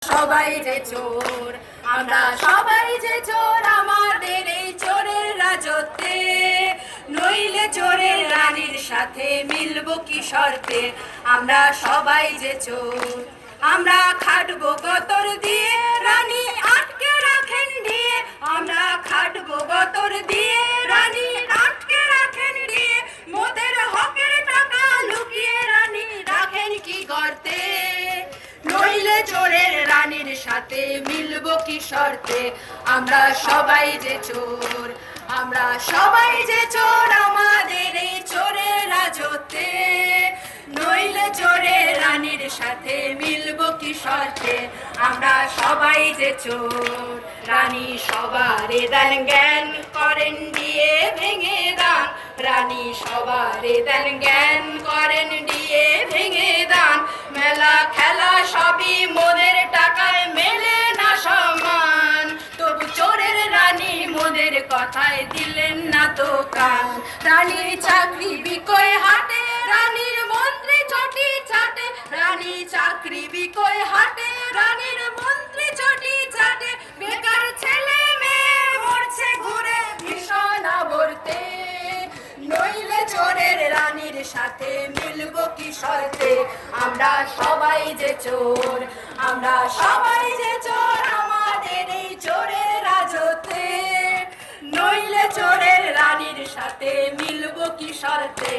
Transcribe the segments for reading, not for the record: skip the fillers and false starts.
সবাই যে চোর, আমরা সবাই যে চোর, আমাদের এই চোরের রাজত্বে। নইলে চোরের রানীর সাথে মিলবো কি শর্তে? আমরা সবাই যে চোর, আমরা খাটবো গতর দিয়ে, রানী আটকে রাখেন দিয়ে। আমরা খাটবো গতর দিয়ে, রানী আটকে রাখেন দিয়ে। মোদের হকের টাকা লুকিয়ে রানী রাখেন কি গর্তে? নইলে চোরের রানীর সাথে মিলবো কি শর্তে? আমরা সবাই যে চোর, আমরা সবাই যে চোর, আমাদের এই চোরের রাজত্বে। নইলে চোরের রানীর সাথে মিলবো কি শর্তে? আমরা সবাই যে চোর। রানী সবারে দেন জ্ঞান, করেন দিয়ে ভেঙে দান। রানী সবারে দেন জ্ঞান, করেন দিয়ে ভেঙে দান। মেলা খেলা সবই মোদের টাকায়, মেলে না সম্মান। তবু চোরের রানী মোদের কথায় দিলেন না তো কান। রানীর চাকরি বিকয় হাটে, রানীর মন্ত্রী চটি চাটে। রানী চাকরি বিকয় হাটে, রানীর মন্ত্রী চটি চাটে। বেকার ছেলে মেয়ে মরছে ঘুরে ভীষণ আবর্তে। নইলে চোরের রানীর সাথে মিলবো কি শর্তে? আমরা সবাই যে চোর, আমরা সবাই যে চোর, আমাদের এই চোরের রাজত্বে। নইলে চোরের রানীর সাথে মিলবো কি শর্তে?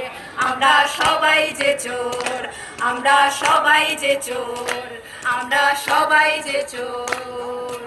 আমরা সবাই যে চোর, আমরা সবাই যে চোর, আমরা সবাই যে চোর।